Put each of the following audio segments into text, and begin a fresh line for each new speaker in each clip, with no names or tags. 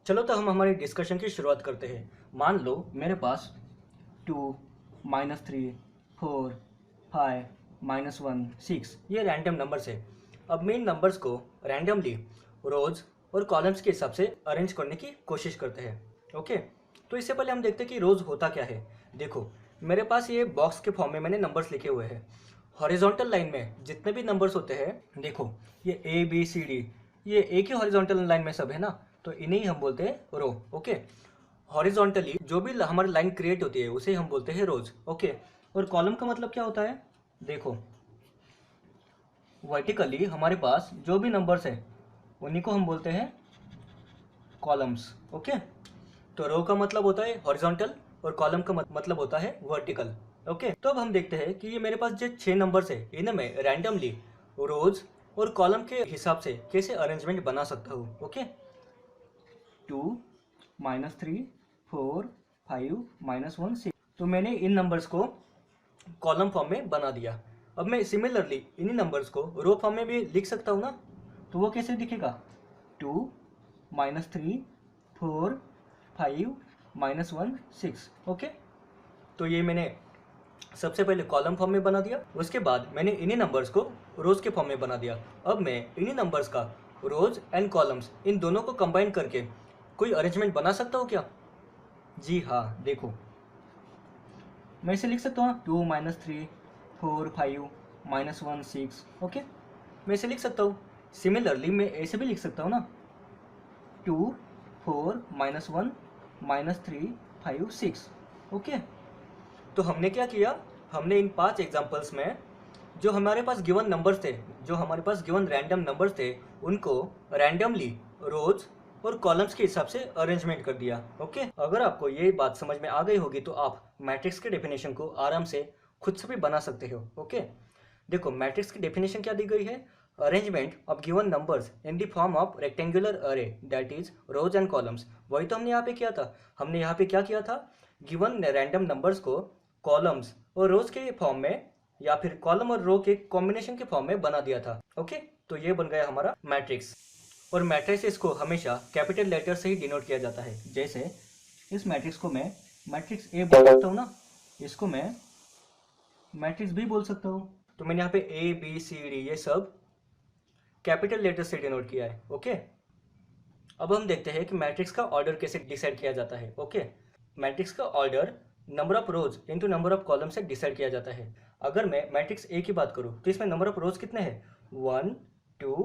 चलो तो हम हमारी डिस्कशन की शुरुआत करते हैं। मान लो मेरे पास 2, -3, 4, 5, -1, 6 ये रैंडम नंबर्स है। अब मैं इन नंबर्स को रैंडमली रोज और कॉलम्स के हिसाब से अरेंज करने की कोशिश करते हैं। ओके, तो इससे पहले हम देखते हैं कि रोज होता क्या है। देखो, मेरे पास ये बॉक्स के फॉर्म में मैंने नंबर्स लिखे हुए हैं। हॉरिजॉन्टल लाइन में जितने भी नंबर्स होते हैं, देखो ये ए बी सी डी, ये एक ही हॉरिजॉन्टल लाइन में सब है ना, तो इन्हें ही हम बोलते हैं रो। ओके, हॉरिजॉन्टली जो भी हमारी लाइन क्रिएट होती है उसे हम बोलते हैं रोज। ओके, और कॉलम का मतलब क्या होता है? देखो, वर्टिकली हमारे पास जो भी नंबर्स है उन्हीं को हम बोलते हैं कॉलम्स। ओके, तो रो का मतलब होता है हॉरिजॉन्टल और कॉलम का मतलब होता है वर्टिकल। ओके, तो अब हम देखते हैं कि ये मेरे पास जो 6 नंबर्स है इन्हें मैं रैंडमली रोज और कॉलम के हिसाब से कैसे अरेंजमेंट बना सकता हूँ। ओके, 2, -3, 4, 5, -1, 6। तो मैंने इन नंबर्स को कॉलम फॉर्म में बना दिया। अब मैं सिमिलरली इन्हीं नंबर्स को रो फॉर्म में भी लिख सकता हूँ ना, तो वो कैसे दिखेगा? 2, -3, 4, 5, -1, 6। ओके, तो ये मैंने सबसे पहले कॉलम फॉर्म में बना दिया, उसके बाद मैंने इन्हीं नंबर्स को रोज के फॉर्म में बना दिया। अब मैं इन्हीं नंबर्स का रोज एंड कॉलम्स इन दोनों को कंबाइन करके कोई अरेंजमेंट बना सकता हूँ क्या? जी हाँ, देखो मैं इसे लिख सकता हूँ 2, -3, 4, 5, -1, 6। ओके, मैं इसे लिख सकता हूँ। सिमिलरली मैं ऐसे भी लिख सकता हूँ ना, 2, 4, -1, -3, 5, 6। ओके, तो हमने क्या किया? हमने इन 5 एग्जांपल्स में जो हमारे पास गिवन नंबर्स थे, जो हमारे पास गिवन रैंडम नंबर्स थे, उनको रैंडमली रोज और कॉलम्स के हिसाब से अरेंजमेंट कर दिया। ओके, अगर आपको ये बात समझ में आ गई होगी तो आप मैट्रिक्स के डेफिनेशन को आराम से खुद से भी बना सकते हो। ओके, देखो मैट्रिक्स की डेफिनेशन क्या दी गई है? Arrangement of given numbers in the form of rectangular array that is rows and columns. वही तो हमने यहाँ पे किया था। हमने यहाँ पे क्या किया था? गिवन रैंडम नंबर्स को कॉलम्स और रोज के फॉर्म में या फिर कॉलम और रो के कॉम्बिनेशन के फॉर्म में बना दिया था। ओके, तो ये बन गया हमारा मैट्रिक्स। और मैट्रिक्स को हमेशा कैपिटल लेटर से ही डिनोट किया जाता है। जैसे इस मैट्रिक्स को मैं मैट्रिक्स ए बोल सकता हूँ ना, इसको मैं मैट्रिक्स बी बोल सकता हूँ। तो मैंने यहाँ पे ए बी सी डी ये सब कैपिटल लेटर से डिनोट किया है। ओके, अब हम देखते हैं कि मैट्रिक्स का ऑर्डर कैसे डिसाइड किया जाता है। ओके, मैट्रिक्स का order number of rose into number of column से डिसाइड किया जाता है। अगर मैं मैट्रिक्स ए की बात करूं तो इसमें नंबर ऑफ रोज कितने हैं? 1, 2,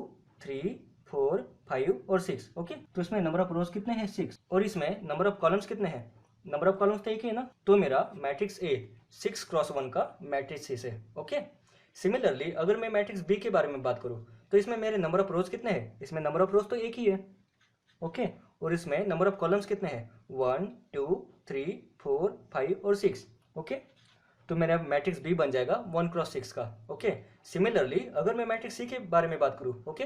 3, 4, 5 और 6। ओके, तो इसमें नंबर ऑफ रोज कितने हैं? 6। और इसमें नंबर ऑफ कॉलम्स कितने हैं? नंबर ऑफ कॉलम्स तो एक ही है ना, तो मेरा मैट्रिक्स ए 6x1 का मैट्रिक्स है। ओके, सिमिलरली अगर मैं मैट्रिक्स बी के बारे में बात करूं तो इसमें मेरे नंबर ऑफ रोज कितने हैं? इसमें नंबर ऑफ रोज तो एक ही है। ओके, और इसमें नंबर ऑफ कॉलम्स कितने हैं? 1, 2, 3, 4, 5 और 6। ओके, तो मेरा मैट्रिक्स बी बन जाएगा 1x6 का। ओके, सिमिलरली अगर मैं मैट्रिक्स सी के बारे में बात करूं, ओके,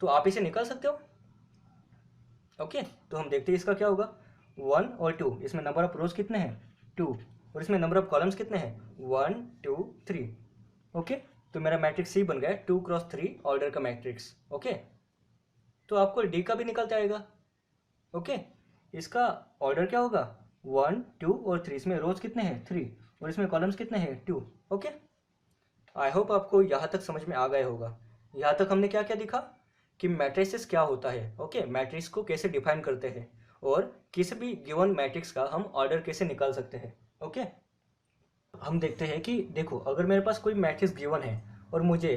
तो आप इसे निकाल सकते हो। ओके, तो हम देखते हैं इसका क्या होगा। 1 और 2, इसमें नंबर ऑफ रोज कितने हैं? 2। और इसमें नंबर ऑफ कॉलम्स कितने हैं? 1, 2, 3। ओके, तो मेरा मैट्रिक्स सी बन गया 2x3 ऑर्डर का मैट्रिक्स। ओके, तो आपको डी का भी निकलता आएगा। ओके, इसका ऑर्डर क्या होगा? 1, 2 और 3। इसमें रोज कितने हैं? 3। और इसमें कॉलम्स कितने हैं? 2। ओके, आई होप आपको यहाँ तक समझ में आ गया होगा। यहाँ तक हमने क्या क्या दिखा कि मैट्रिसेस क्या होता है। ओके, मैट्रिक्स को कैसे डिफाइन करते हैं और किसी भी गिवन मैट्रिक्स का हम ऑर्डर कैसे निकाल सकते हैं। ओके, हम देखते हैं कि देखो अगर मेरे पास कोई मैट्रिक्स गिवन है और मुझे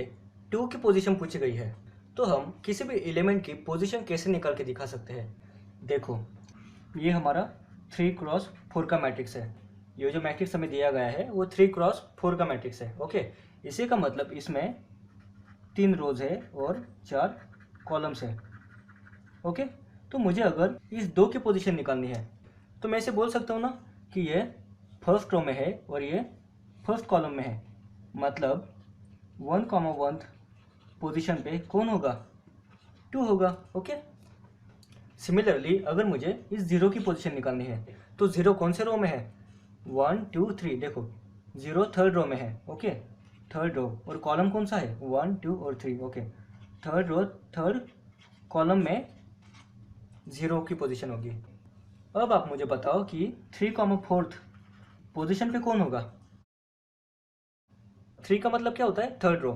2 की पोजीशन पूछी गई है, तो हम किसी भी एलिमेंट की पोजीशन कैसे निकाल के दिखा सकते हैं। देखो, ये हमारा 3x4 का मैट्रिक्स है। ये जो मैट्रिक्स हमें दिया गया है वो 3x4 का मैट्रिक्स है। ओके, इसी का मतलब इसमें 3 रोज है और 4 कॉलम्स है। ओके, तो मुझे अगर इस 2 की पोजीशन निकालनी है तो मैं इसे बोल सकता हूँ ना कि ये फर्स्ट रो में है और ये फर्स्ट कॉलम में है। मतलब 1, 1 पोजीशन पे कौन होगा? 2 होगा। ओके, सिमिलरली अगर मुझे इस 0 की पोजीशन निकालनी है तो 0 कौन से रो में है? 1, 2, 3। देखो 0 थर्ड रो में है। Okay, third row. और कॉलम कौन सा है? 1, 2 और 3। Okay, third row third column में 0 की पोजीशन होगी। अब आप मुझे बताओ कि 3,4 पोजीशन पे कौन होगा। 3 का मतलब क्या होता है, third row,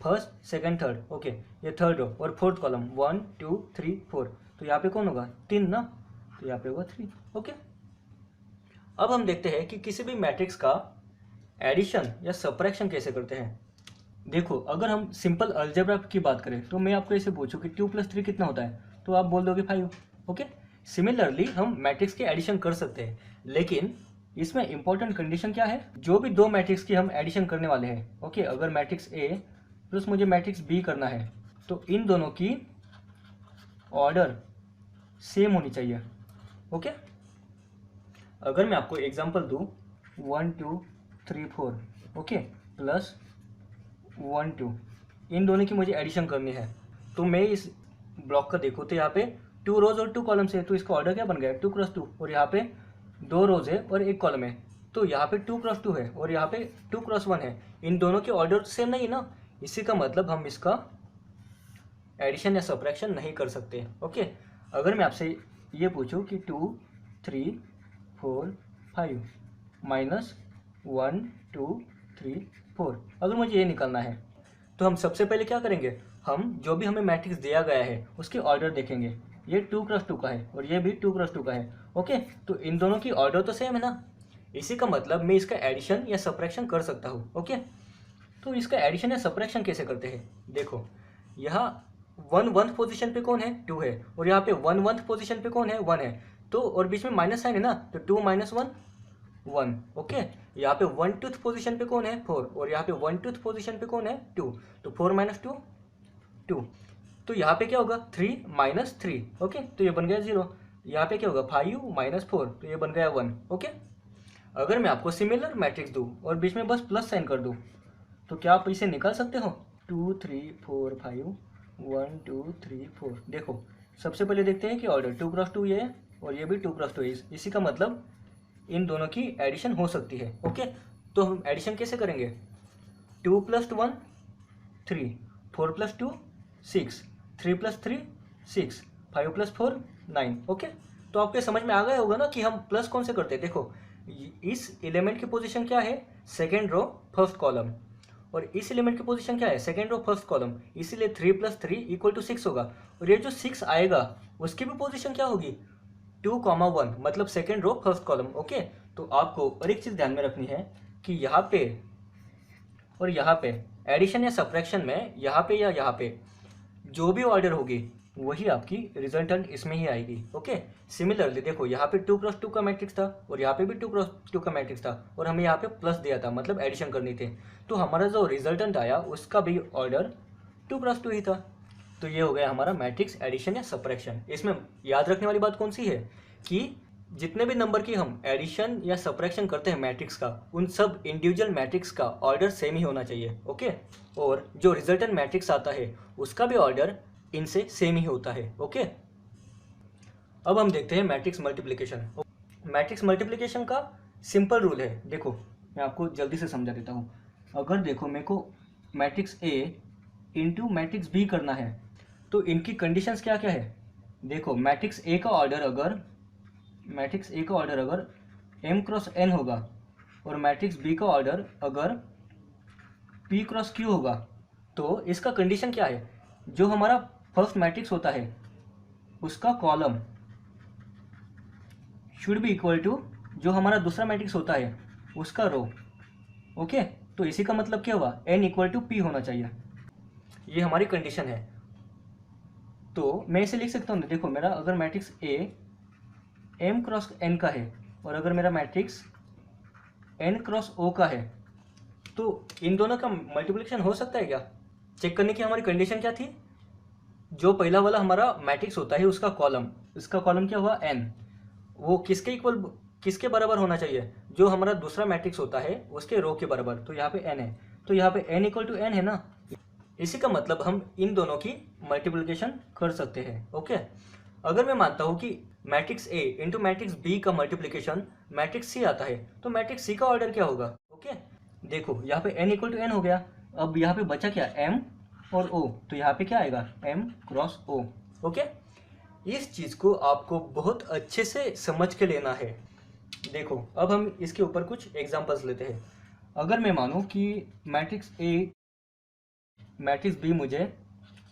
first second third, okay, ये थर्ड रो और फोर्थ कॉलम 1 2 3 4, तो यहाँ पे कौन होगा, 3 ना, तो यहाँ पे होगा 3, ओके। अब हम देखते हैं कि किसी भी मैट्रिक्स का एडिशन या सब्ट्रैक्शन कैसे करते हैं। देखो, अगर हम सिंपल अलजेब्रा की बात करें तो मैं आपको ऐसे पूछूं कि 2 + 3 कितना होता है, तो आप बोल दोगे 5, ओके। सिमिलरली हम मैट्रिक्स के एडिशन कर सकते हैं, लेकिन इसमें इंपॉर्टेंट कंडीशन क्या है, जो भी दो मैट्रिक्स की हम एडिशन करने वाले हैं, ओके, अगर मैट्रिक्स ए प्लस मुझे मैट्रिक्स बी करना है तो इन दोनों की ऑर्डर सेम होनी चाहिए, ओके। अगर मैं आपको एग्जांपल दूं 1 2 3 4, ओके, प्लस 1 2, इन दोनों की मुझे एडिशन करनी है, तो मैं इस ब्लॉक का देखो तो यहाँ पे 2 रोज और 2 कॉलम्स है, तो इसका ऑर्डर क्या बन गया, 2 × 2, और यहाँ पे 2 रोज है और 1 कॉलम है, तो यहाँ पे 2 × 2 है और यहाँ पे 2 × 1 है, इन दोनों के ऑर्डर सेम नहीं ना, इसी का मतलब हम इसका एडिशन या सब्ट्रैक्शन नहीं कर सकते, ओके। अगर मैं आपसे ये पूछूं कि 2 3 4 5 माइनस 1 2 3 4, अगर मुझे ये निकालना है तो हम सबसे पहले क्या करेंगे, हम जो भी हमें मैट्रिक्स दिया गया है उसके ऑर्डर देखेंगे, ये 2 × 2 का है और ये भी 2 × 2 का है, ओके, तो इन दोनों की ऑर्डर तो सेम है ना, इसी का मतलब मैं इसका एडिशन या सब्ट्रैक्शन कर सकता हूँ, ओके। तो इसका एडिशन या सब्ट्रैक्शन कैसे करते हैं, देखो, यहाँ 1 पोजीशन पे कौन है, 2 है, और यहाँ पे 1 पोजीशन पे कौन है, 1 है, तो और बीच में माइनस साइन है ना, तो 2 - 1 1, ओके। यहाँ पे 1/2 पोजीशन पे कौन है, 4, और यहाँ पे 1/2 पोजीशन पे कौन है, 2, तो 4 - 2 2, तो यहाँ पे क्या होगा, 3 - 3, ओके, तो ये बन गया 0। यहाँ पे क्या होगा, 5 - 4, तो ये बन गया 1, ओके। अगर मैं आपको सिमिलर मैट्रिक्स दूँ और बीच में बस प्लस साइन कर दूँ तो क्या आप इसे निकाल सकते हो, 2 3 4 5 1 2 3 4, देखो सबसे पहले देखते हैं कि ऑर्डर 2 × 2 ये है और ये भी 2 × 2 है, इसी का मतलब इन दोनों की एडिशन हो सकती है, ओके। तो हम एडिशन कैसे करेंगे, 2 + 1 3, 4 + 2 6, 3 + 3 6, 5 + 4 9, ओके। तो आपके समझ में आ गया होगा ना कि हम प्लस कौन से करते हैं, देखो इस एलिमेंट की पोजीशन क्या है, सेकेंड रो फर्स्ट कॉलम, और इस एलिमेंट की पोजीशन क्या है, सेकेंड रो फर्स्ट कॉलम, इसीलिए 3 + 3 = 6 होगा, और ये जो 6 आएगा उसकी भी पोजीशन क्या होगी, 2, 1, मतलब second row first column, okay. तो आपको और एक चीज़ ध्यान में रखनी है कि यहाँ पे और यहाँ पे एडिशन या सब्ट्रैक्शन में यहाँ पे या यहाँ पे जो भी ऑर्डर होगी वही आपकी रिजल्टेंट इसमें ही आएगी, ओके। सिमिलरली देखो, यहाँ पे 2 × 2 का मैट्रिक्स था और यहाँ पे भी 2 × 2 का मैट्रिक्स था, और हमें यहाँ पे प्लस दिया था, मतलब एडिशन करनी थी, तो हमारा जो रिजल्टेंट आया उसका भी ऑर्डर 2 × 2 ही था। तो ये हो गया हमारा मैट्रिक्स एडिशन या सब्ट्रैक्शन। इसमें याद रखने वाली बात कौन सी है कि जितने भी नंबर की हम एडिशन या सब्ट्रैक्शन करते हैं मैट्रिक्स का, उन सब इंडिविजुअल मैट्रिक्स का ऑर्डर सेम ही होना चाहिए, ओके। और जो रिजल्टेंट मैट्रिक्स आता है उसका भी ऑर्डर इनसे सेम ही होता है, ओके। अब हम देखते हैं मैट्रिक्स मल्टीप्लिकेशन। मैट्रिक्स मल्टीप्लिकेशन का सिंपल रूल है, देखो मैं आपको जल्दी से समझा देता हूँ। अगर देखो मेरे को matrix A into matrix B करना है तो इनकी कंडीशंस क्या क्या है, देखो मैट्रिक्स ए का ऑर्डर अगर m × n होगा और मैट्रिक्स बी का ऑर्डर अगर p × q होगा, तो इसका कंडीशन क्या है, जो हमारा फर्स्ट मैट्रिक्स होता है उसका column should be equal to जो हमारा दूसरा मैट्रिक्स होता है उसका रो, ओके। तो इसी का मतलब क्या हुआ, n = p होना चाहिए, ये हमारी कंडीशन है। तो मैं इसे लिख सकता हूँ, देखो मेरा अगर मैट्रिक्स A m × n का है और अगर मेरा मैट्रिक्स n × o का है, तो इन दोनों का मल्टीप्लिकेशन हो सकता है क्या, चेक करने की हमारी कंडीशन क्या थी, जो पहला वाला हमारा मैट्रिक्स होता है उसका कॉलम, इसका कॉलम क्या हुआ n, वो किसके बराबर होना चाहिए, जो हमारा दूसरा मैट्रिक्स होता है उसके रो के बराबर, तो यहाँ पे n है, तो यहाँ पे n = n है ना, इसी का मतलब हम इन दोनों की मल्टीप्लिकेशन कर सकते हैं, ओके। अगर मैं मानता हूँ कि matrix A into matrix B का मल्टीप्लिकेशन मैट्रिक्स C आता है, तो मैट्रिक्स C का ऑर्डर क्या होगा, ओके। देखो यहाँ पे n = n हो गया, अब यहाँ पे बचा क्या, m और o, तो यहाँ पे क्या आएगा m × o, ओके। इस चीज़ को आपको बहुत अच्छे से समझ के लेना है। देखो अब हम इसके ऊपर कुछ एग्जांपल्स लेते हैं। अगर मैं मानूं कि मैट्रिक्स ए मैट्रिक्स बी मुझे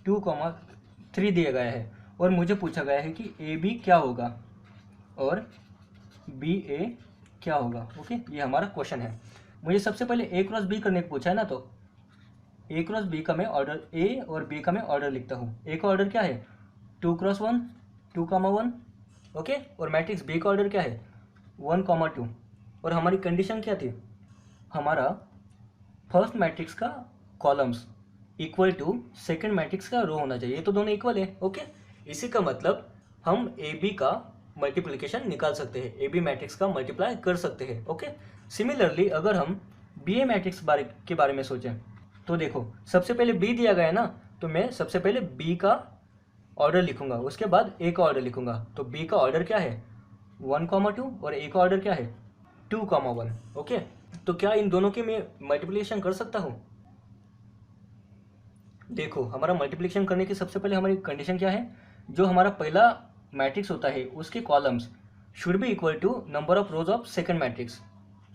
2,3 दिया गया है और मुझे पूछा गया है कि ए बी क्या होगा और बी ए क्या होगा। ओके, ये हमारा क्वेश्चन है। मुझे सबसे पहले ए क्रॉस बी करने को पूछा है ना, तो ए क्रॉस बी का मैं ऑर्डर, ए और बी का मैं ऑर्डर लिखता हूँ। ए का ऑर्डर क्या है 2x1 2,1, ओके, और मैट्रिक्स बी का ऑर्डर क्या है 1,2। और हमारी कंडीशन क्या थी, हमारा फर्स्ट मैट्रिक्स का columns equal to second matrix का रो होना चाहिए, तो दोनों इक्वल है। ओके, इसी का मतलब हम ए बी का मल्टीप्लिकेशन निकाल सकते हैं, ए बी मैट्रिक्स का मल्टीप्लाई कर सकते हैं। ओके, सिमिलरली अगर हम बी ए मैट्रिक्स के बारे में सोचें तो देखो सबसे पहले बी दिया गया है ना, तो मैं सबसे पहले बी का ऑर्डर लिखूंगा, उसके बाद ए का ऑर्डर लिखूंगा। तो बी का ऑर्डर क्या है 1,2 और ए का ऑर्डर क्या है 2,1। ओके, तो क्या इन दोनों की मैं मल्टीप्लिकेशन कर सकता हूँ। देखो हमारा मल्टीप्लिकेशन करने की सबसे पहले हमारी कंडीशन क्या है, जो हमारा पहला मैट्रिक्स होता है उसके columns should be equal to number of rows of second matrix.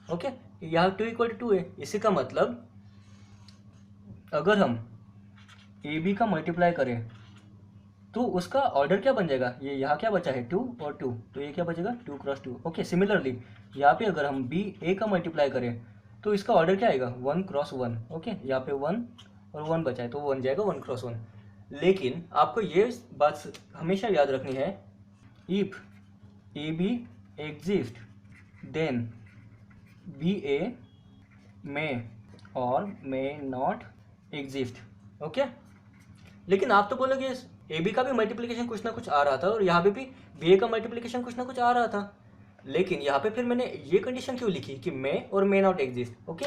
Okay, यहाँ 2 इक्वल टू 2 है, इसी का मतलब अगर हम ए बी का मल्टीप्लाई करें तो उसका ऑर्डर क्या बन जाएगा, ये यहाँ क्या बचा है 2 और 2, तो ये क्या बचेगा 2x2। ओके, सिमिलरली यहाँ पे अगर हम बी ए का मल्टीप्लाई करें तो इसका ऑर्डर क्या आएगा 1x1। ओके, यहाँ पे 1 और 1 बचा है तो वो बन जाएगा 1x1। लेकिन आपको ये बात हमेशा याद रखनी है, if A B exist then B A may or may not exist. Okay, लेकिन आप तो बोलोगे ए बी का भी मल्टीप्लिकेशन कुछ ना कुछ आ रहा था और यहाँ पे भी बी ए का मल्टीप्लिकेशन कुछ ना कुछ आ रहा था, लेकिन यहाँ पे फिर मैंने ये कंडीशन क्यों लिखी कि मे or may not exist. Okay,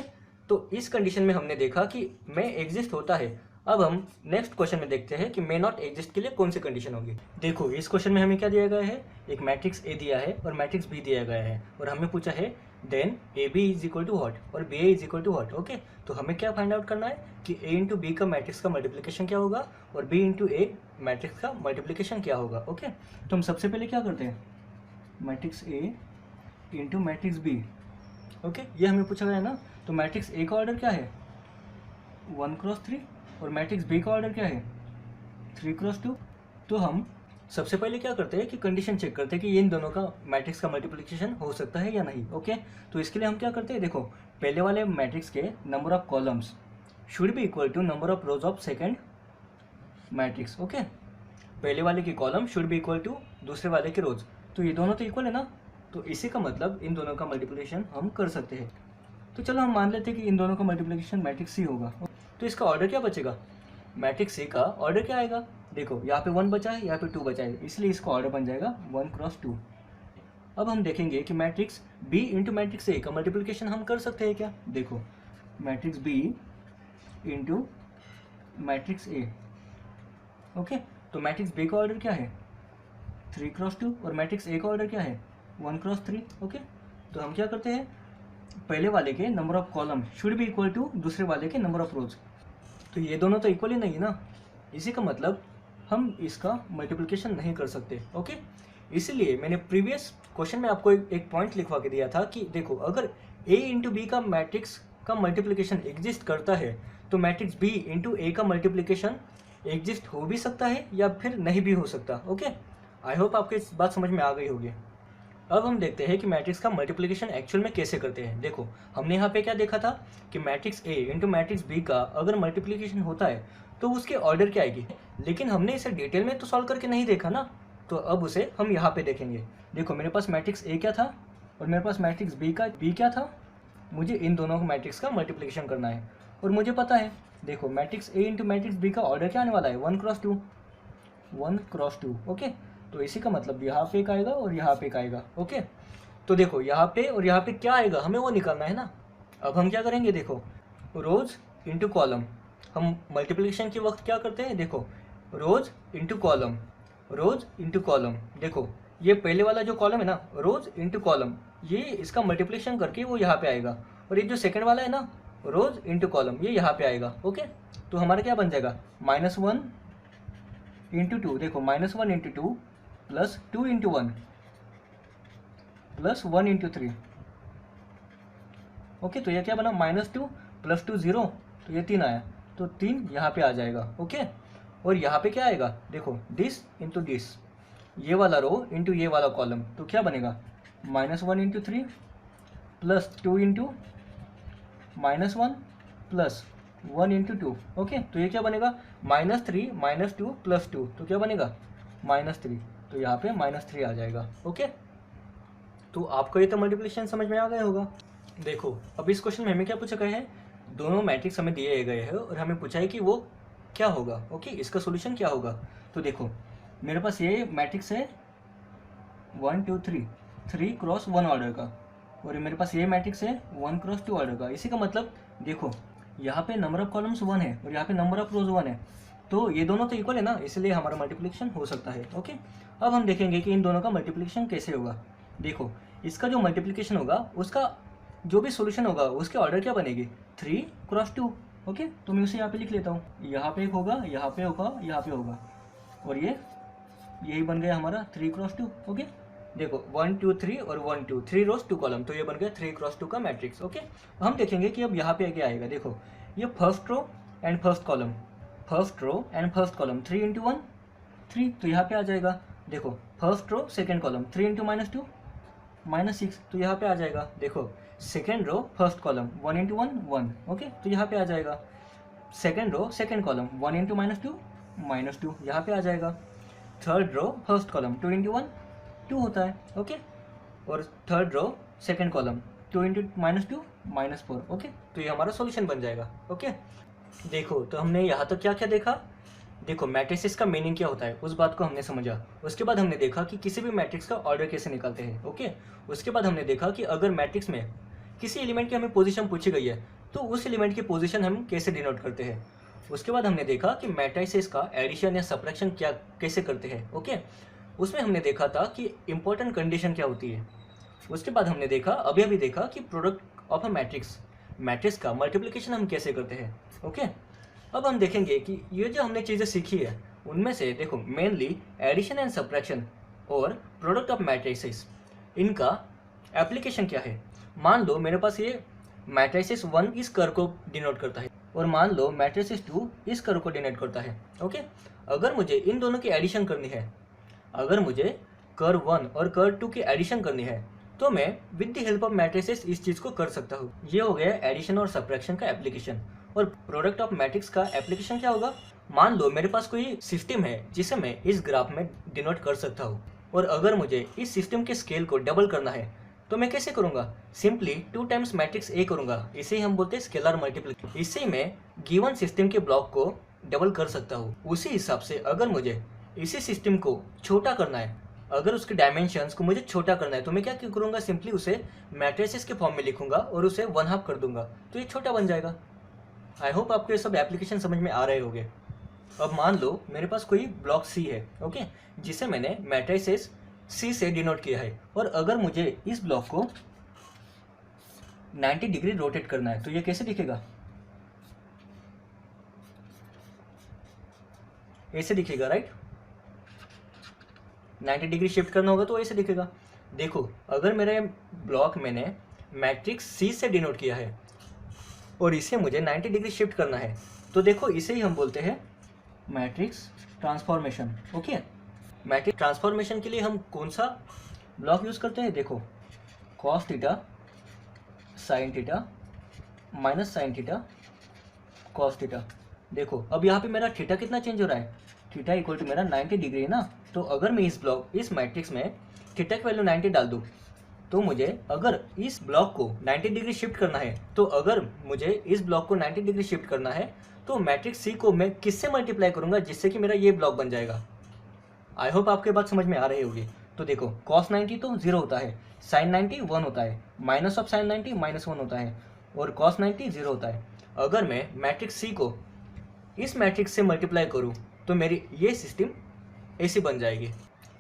तो इस कंडीशन में हमने देखा कि मे एग्जिस्ट होता है। अब हम नेक्स्ट क्वेश्चन में देखते हैं कि मे नॉट एग्जिस्ट के लिए कौन सी कंडीशन होगी। देखो इस क्वेश्चन में हमें क्या दिया गया है, एक मैट्रिक्स ए दिया है और मैट्रिक्स बी दिया गया है और हमें पूछा है then A B is equal to what और B A is equal to what. Okay, तो हमें क्या फाइंड आउट करना है कि ए इंटू बी का मैट्रिक्स का मल्टीप्लिकेशन क्या होगा और बी इंटू ए मैट्रिक्स का मल्टीप्लिकेशन क्या होगा। ओके, तो हम सबसे पहले क्या करते हैं, matrix A into matrix B. Okay, ये हमें पूछा गया ना, तो मैट्रिक्स ए का ऑर्डर क्या है 1x3 और मैट्रिक्स बी का ऑर्डर क्या है 3x2। तो हम सबसे पहले क्या करते हैं कि कंडीशन चेक करते हैं कि इन दोनों का मैट्रिक्स का मल्टीप्लिकेशन हो सकता है या नहीं। ओके, तो इसके लिए हम क्या करते हैं, देखो पहले वाले मैट्रिक्स के number of columns should be equal to number of rows of second matrix. Okay, पहले वाले की column should be equal to दूसरे वाले के रोज, तो ये दोनों तो इक्वल है ना, तो इसी का मतलब इन दोनों का मल्टीप्लिकेशन हम कर सकते हैं। तो चलो हम मान लेते हैं कि इन दोनों का मल्टीप्लिकेशन मैट्रिक्स सी होगा, तो इसका ऑर्डर क्या बचेगा, मैट्रिक्स सी का ऑर्डर क्या आएगा, देखो यहाँ पे 1 बचा है, यहाँ पे 2 बचा है, इसलिए इसका ऑर्डर बन जाएगा 1x2। अब हम देखेंगे कि matrix B into matrix A का मल्टीप्लिकेशन हम कर सकते हैं क्या। देखो matrix B into matrix A. Okay, तो मैट्रिक्स बी का ऑर्डर क्या है 3x2 और मैट्रिक्स ए का ऑर्डर क्या है 1x3। ओके, तो हम क्या करते हैं, पहले वाले के number of column should be equal to दूसरे वाले के नंबर ऑफ रोज, तो ये दोनों तो इक्वल ही नहीं ना, इसी का मतलब हम इसका मल्टीप्लिकेशन नहीं कर सकते। ओके, इसलिए मैंने प्रीवियस क्वेश्चन में आपको एक पॉइंट लिखवा के दिया था कि देखो अगर ए इंटू बी का मैट्रिक्स का मल्टीप्लिकेशन एग्जिस्ट करता है तो मैट्रिक्स बी इंटू ए का मल्टीप्लिकेशन एग्जिस्ट हो भी सकता है या फिर नहीं भी हो सकता। ओके, आई होप आपको इस बात समझ में आ गई होगी। अब हम देखते हैं कि मैट्रिक्स का मल्टीप्लिकेशन एक्चुअल में कैसे करते हैं। देखो हमने यहाँ पे क्या देखा था कि matrix A into matrix B का अगर मल्टीप्लिकेशन होता है तो उसके ऑर्डर क्या आएगी, लेकिन हमने इसे डिटेल में तो सॉल्व करके नहीं देखा ना, तो अब उसे हम यहाँ पे देखेंगे। देखो मेरे पास मैट्रिक्स ए क्या था और मेरे पास मैट्रिक्स बी क्या था, मुझे इन दोनों को मैट्रिक्स का मल्टीप्लिकेशन करना है और मुझे पता है, देखो matrix A into matrix B का ऑर्डर क्या आने वाला है 1x2 1x2। ओके, तो इसी का मतलब यहाँ पे एक आएगा और यहाँ पे एक आएगा। ओके, तो देखो यहाँ पे और यहाँ पे क्या आएगा हमें वो निकालना है ना। अब हम क्या करेंगे, देखो रोज इंटू कॉलम, हम मल्टीप्लिकेशन के वक्त क्या करते हैं, देखो रोज इंटू कॉलम, रोज इंटू कॉलम। देखो ये पहले वाला जो कॉलम है ना रोज इंटू कॉलम, ये इसका मल्टीप्लिकेशन करके वो यहाँ पे आएगा, और ये जो सेकेंड वाला है ना रोज इंटू कॉलम, ये यहाँ पे आएगा। ओके, तो हमारा क्या बन जाएगा -1 इंटू 2, देखो -1 into 2 plus 2 into 1 plus 1 into 3। Okay, तो ये क्या बना, -2 प्लस 2 0, तो ये 3 आया, तो 3 यहाँ पे आ जाएगा। ओके, और यहाँ पे क्या आएगा, देखो दिस इंटू दिस, ये वाला रो इंटू ये वाला कॉलम, तो क्या बनेगा, -1 into 3 plus 2 into -1 plus 1 into 2। Okay, तो ये क्या बनेगा, -3 -2 प्लस 2, तो क्या बनेगा, -3, तो यहाँ पे -3 आ जाएगा। ओके, तो आपको ये तो मल्टीप्लिकेशन समझ में आ गया होगा। देखो अब इस क्वेश्चन में हमें क्या पूछा गया है, दोनों मैट्रिक्स हमें दिए गए हैं और हमें पूछा है कि वो क्या होगा। ओके, इसका सोल्यूशन क्या होगा। तो देखो मेरे पास ये मैट्रिक्स है 1 2 3 3 क्रॉस 1 ऑर्डर का, और ये मेरे पास ये मैट्रिक्स है 1 क्रॉस 2 ऑर्डर का। इसी का मतलब देखो यहाँ पे नंबर ऑफ कॉलम्स 1 है और यहाँ पे नंबर ऑफ रोज 1 है, तो ये दोनों तो इक्वल है ना, इसलिए हमारा मल्टीप्लिकेशन हो सकता है। ओके, अब हम देखेंगे कि इन दोनों का मल्टीप्लिकेशन कैसे होगा। देखो इसका जो मल्टीप्लिकेशन होगा उसका जो भी सोल्यूशन होगा उसके ऑर्डर क्या बनेगी, 3 क्रॉस 2। ओके, तो मैं उसे यहाँ पे लिख लेता हूँ, यहाँ पे एक होगा, यहाँ पे होगा, यहाँ पे होगा, और ये यही बन गया हमारा 3 क्रॉस 2। ओके, देखो 1 2 3 और 1 2 3 रोज 2 कॉलम, तो ये बन गया 3 क्रॉस 2 का मैट्रिक्स। ओके, हम देखेंगे कि अब यहाँ पे क्या आएगा। देखो ये first row and first column, first row and first column 3 into 1 3, तो यहाँ पे आ जाएगा। देखो first row second column 3 into -2 -6, तो यहाँ पे आ जाएगा। देखो second row first column 1 into 1 1, okay, तो यहाँ पे आ जाएगा। Second row second column 1 into -2 यहाँ पे आ जाएगा। Third row first column 2 into 1 2 होता है। ओके, और third row second column 2 into -2 -4। Okay, तो ये हमारा सॉल्यूशन बन जाएगा। ओके, देखो तो हमने यहाँ तक क्या क्या देखा। देखो मैट्रिक्स का मीनिंग क्या होता है उस बात को हमने समझा। उसके बाद हमने देखा कि किसी भी मैट्रिक्स का ऑर्डर कैसे निकालते हैं। ओके, उसके बाद हमने देखा कि अगर मैट्रिक्स में किसी एलिमेंट की हमें पोजीशन पूछी गई है तो उस एलिमेंट की पोजीशन हम कैसे डिनोट करते हैं। उसके बाद हमने देखा कि मैट्रिसेस का एडिशन या सब्ट्रैक्शन क्या कैसे करते हैं। ओके, उसमें हमने देखा था कि इंपॉर्टेंट कंडीशन क्या होती है। उसके बाद हमने देखा अभी देखा कि प्रोडक्ट ऑफ अ मैट्रिक्स का मल्टीप्लिकेशन हम कैसे करते हैं। ओके, अब हम देखेंगे कि ये जो हमने चीज़ें सीखी है उनमें से देखो मेनली एडिशन एंड सब्ट्रैक्शन और प्रोडक्ट ऑफ मैट्रिसेस, इनका एप्लीकेशन क्या है। मान लो मेरे पास ये मैट्रिसेस 1 इस कर्व को डिनोट करता है और मान लो मैट्रिसेस 2 इस कर्व को डिनोट करता है। ओके, अगर मुझे इन दोनों की एडिशन करनी है, अगर मुझे कर्व 1 और कर्व 2 की एडिशन करनी है तो मैं with the help of matrices इस चीज़ को कर सकता हूँ। ये हो गया एडिशन और सब्ट्रैक्शन का एप्लीकेशन। और प्रोडक्ट ऑफ मैट्रिक्स का एप्लीकेशन क्या होगा। मान लो मेरे पास कोई सिस्टम है जिसे मैं इस ग्राफ में डिनोट कर सकता हूँ, और अगर मुझे इस सिस्टम के स्केल को डबल करना है तो मैं कैसे करूँगा, सिंपली 2 टाइम्स मैट्रिक्स ए करूँगा। इसे ही हम बोलते हैं स्केलर मल्टीप्लिकेशन। इससे मैं गिवन सिस्टम के ब्लॉक को डबल कर सकता हूँ। उसी हिसाब से अगर मुझे इसी सिस्टम को छोटा करना है, अगर उसके डायमेंशंस को मुझे छोटा करना है तो मैं क्या करूँगा, सिंपली उसे मैट्रिसेस के फॉर्म में लिखूंगा और उसे 1/2 कर दूंगा, तो ये छोटा बन जाएगा। आई होप आपको ये सब एप्लीकेशन समझ में आ रहे होंगे। अब मान लो मेरे पास कोई ब्लॉक सी है, ओके, जिसे मैंने मैट्रिसेस सी से डिनोट किया है, और अगर मुझे इस ब्लॉक को 90 डिग्री रोटेट करना है तो ये कैसे दिखेगा, ऐसे दिखेगा, राइट। 90 डिग्री शिफ्ट करना होगा तो ऐसे दिखेगा। देखो अगर मेरे ब्लॉक मैंने मैट्रिक्स सी से डिनोट किया है और इसे मुझे 90 डिग्री शिफ्ट करना है तो देखो इसे ही हम बोलते हैं matrix transformation. Okay, matrix transformation के लिए हम कौन सा ब्लॉक यूज़ करते हैं, देखो cos theta sine theta minus sine theta cos theta. देखो अब यहाँ पे मेरा थीटा कितना चेंज हो रहा है, थीटा इक्वल टू मेरा 90 डिग्री है ना, तो अगर मैं इस मैट्रिक्स में थीटा की वैल्यू 90 डाल दूँ तो मुझे अगर इस ब्लॉक को 90 डिग्री शिफ्ट करना है, तो अगर मुझे इस ब्लॉक को 90 डिग्री शिफ्ट करना है तो मैट्रिक्स सी को मैं किससे मल्टीप्लाई करूंगा जिससे कि मेरा ये ब्लॉक बन जाएगा। आई होप आपके बात समझ में आ रही होगी। तो देखो cos 90 तो 0 होता है, sin 90 1 होता है, माइनस ऑफ sin 90 -1 होता है, और cos 90 0 होता है। अगर मैं मैट्रिक्स सी को इस मैट्रिक्स से मल्टीप्लाई करूँ तो मेरी ये सिस्टम ऐसी बन जाएगी।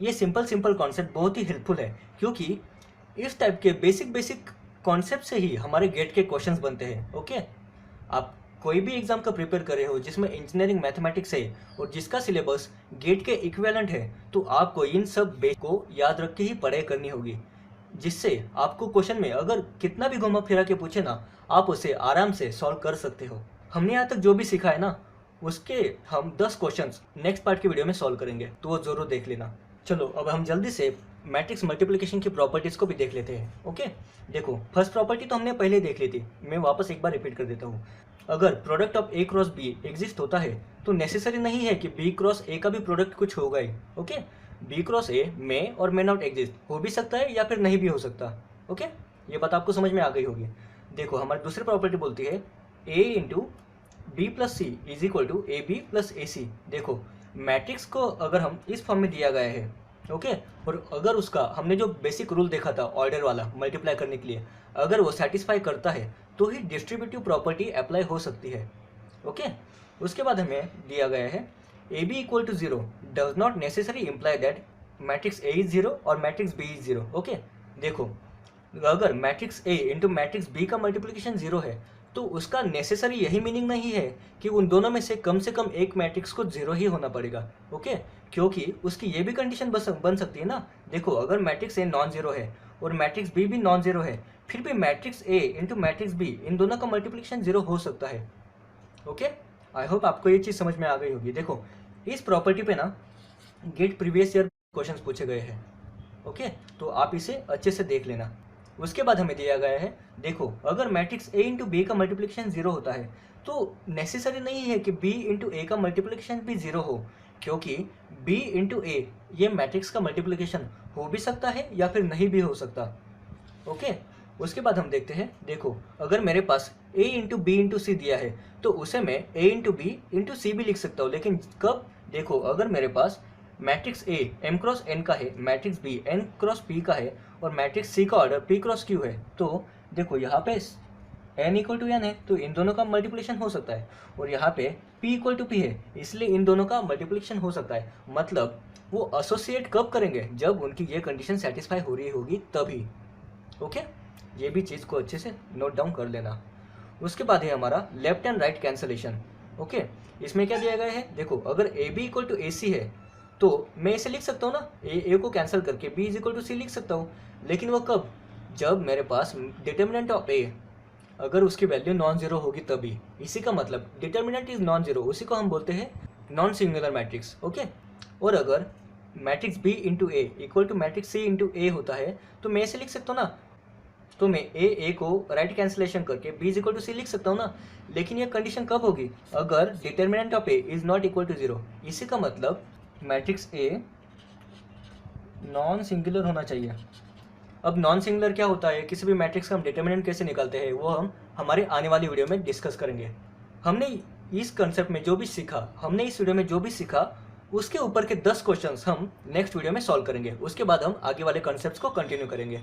ये सिंपल कॉन्सेप्ट बहुत ही हेल्पफुल है, क्योंकि इस टाइप के बेसिक कॉन्सेप्ट से ही हमारे गेट के क्वेश्चंस बनते हैं। ओके, आप कोई भी एग्जाम का प्रिपेयर कर रहे हो जिसमें इंजीनियरिंग मैथमेटिक्स है और जिसका सिलेबस गेट के इक्विवेलेंट है, तो आपको इन सब बेस को याद रख के ही पढ़ाई करनी होगी, जिससे आपको क्वेश्चन में अगर कितना भी घुमा फिरा के पूछे ना, आप उसे आराम से सॉल्व कर सकते हो। हमने यहाँ तक जो भी सीखा है ना, उसके हम 10 क्वेश्चंस नेक्स्ट पार्ट की वीडियो में सॉल्व करेंगे, तो वो जरूर देख लेना। चलो अब हम जल्दी से मैट्रिक्स मल्टीप्लिकेशन की प्रॉपर्टीज़ को भी देख लेते हैं। ओके, देखो फर्स्ट प्रॉपर्टी तो हमने पहले देख ली थी, मैं वापस एक बार रिपीट कर देता हूँ। अगर product of A cross be exist होता है तो नेसेसरी नहीं है कि बी क्रॉस ए का भी प्रोडक्ट कुछ होगा ही। ओके, बी क्रॉस ए में और मे नॉट एग्जिस्ट हो भी सकता है या फिर नहीं भी हो सकता। ओके, ये बात आपको समझ में आ गई होगी। देखो हमारी दूसरी प्रॉपर्टी बोलती है A into B plus C is equal to A B plus A C. देखो मैट्रिक्स को अगर हम इस फॉर्म में दिया गया है, ओके, और अगर उसका हमने जो बेसिक रूल देखा था ऑर्डर वाला मल्टीप्लाई करने के लिए, अगर वो सेटिस्फाई करता है तो ही डिस्ट्रीब्यूटिव प्रॉपर्टी अप्लाई हो सकती है। ओके, उसके बाद हमें दिया गया है A B equal to zero does not necessary imply that matrix A is zero और matrix B is zero. Okay, देखो अगर matrix A into matrix B का मल्टीप्लिकेशन जीरो है तो उसका नेसेसरी यही मीनिंग नहीं है कि उन दोनों में से कम एक मैट्रिक्स को जीरो ही होना पड़ेगा। ओके, क्योंकि उसकी ये भी कंडीशन बन सकती है ना। देखो अगर मैट्रिक्स ए नॉन जीरो है और मैट्रिक्स बी भी नॉन जीरो है, फिर भी matrix A into matrix be in दोनों का मल्टीप्लिकेशन जीरो हो सकता है। ओके, आई होप आपको ये चीज़ समझ में आ गई होगी। देखो इस प्रॉपर्टी पे ना गेट प्रीवियस ईयर क्वेश्चंस पूछे गए हैं। ओके, तो आप इसे अच्छे से देख लेना। उसके बाद हमें दिया गया है, देखो अगर मैट्रिक्स ए इंटू बी का मल्टीप्लिकेशन जीरो होता है तो नेसेसरी नहीं है कि बी इंटू ए का मल्टीप्लिकेशन भी जीरो हो, क्योंकि बी इंटू ए ये मैट्रिक्स का मल्टीप्लिकेशन हो भी सकता है या फिर नहीं भी हो सकता। ओके, उसके बाद हम देखते हैं, देखो अगर मेरे पास a into B into C दिया है तो उसे मैं a into B into C भी लिख सकता हूँ, लेकिन कब? देखो अगर मेरे पास matrix A m cross n का है, matrix B n cross p का है और मैट्रिक्स सी का ऑर्डर p क्रॉस q है, तो देखो यहाँ पे n इक्वल टू n है तो इन दोनों का मल्टीप्लिकेशन हो सकता है, और यहाँ पे p इक्वल टू p है इसलिए इन दोनों का मल्टीप्लिकेशन हो सकता है। मतलब वो एसोसिएट कब करेंगे? जब उनकी ये कंडीशन सेटिस्फाई हो रही होगी तभी। ओके, ये भी चीज़ को अच्छे से नोट डाउन कर लेना। उसके बाद है हमारा left and right cancellation. Okay, इसमें क्या दिया गया है, देखो अगर ए बी इक्वल टू ए सी है तो मैं इसे लिख सकता हूँ ना, ए को कैंसिल करके बी इज इक्वल टू सी लिख सकता हूँ, लेकिन वो कब? जब मेरे पास डिटर्मिनेंट ऑफ ए अगर उसकी वैल्यू नॉन जीरो होगी तभी। इसी का मतलब डिटर्मिनेंट इज नॉन जीरो, उसी को हम बोलते हैं नॉन सिंगुलर मैट्रिक्स। ओके, और अगर matrix B into A equal to matrix C into A होता है तो मैं इसे लिख सकता हूँ ना, तो मैं ए को राइट कैंसिलेशन करके बी इज इक्वल टू सी लिख सकता हूँ ना, लेकिन ये कंडीशन कब होगी? अगर determinant of A is not equal to zero. इसी का मतलब मैट्रिक्स ए नॉन सिंगुलर होना चाहिए। अब नॉन सिंगुलर क्या होता है, किसी भी मैट्रिक्स का हम डिटर्मिनेंट कैसे निकालते हैं, वो हम हमारे आने वाली वीडियो में डिस्कस करेंगे। हमने इस कंसेप्ट में जो भी सीखा, हमने इस वीडियो में जो भी सीखा, उसके ऊपर के 10 क्वेश्चंस हम नेक्स्ट वीडियो में सॉल्व करेंगे। उसके बाद हम आगे वाले कंसेप्ट्स को कंटिन्यू करेंगे।